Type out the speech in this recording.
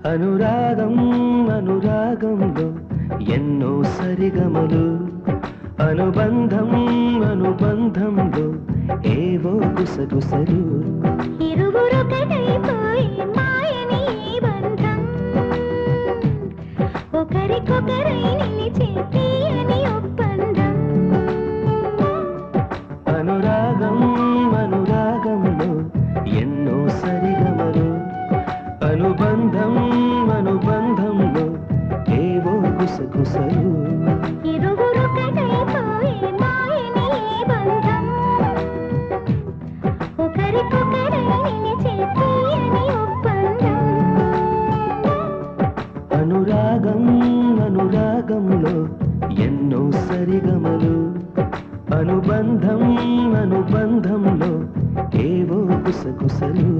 అనురాగం అనురాగంలో ఎన్నో సరిగమలు అనుబంధం అనుబంధంలో ఏవో గుసగుసలు ఇరువురొకటైపోయి మాయని బంధం ఒకరికొకరై నిలిచే తీయని ఒప్పందం అనురాగం అనురాగంలో ఎన్నో సరిగమలు అనుబంధం అనుబంధంలో ఏవో గుసగుసలు ఇరువురొకటైపోయి మాయని బంధం ఒకరికొకరై నిలిచే తీయని ఒప్పందం అనురాగం అనురాగంలో ఎన్నో సరిగమలు అనుబంధం అనుబంధంలో ఏవో గుసగుసలు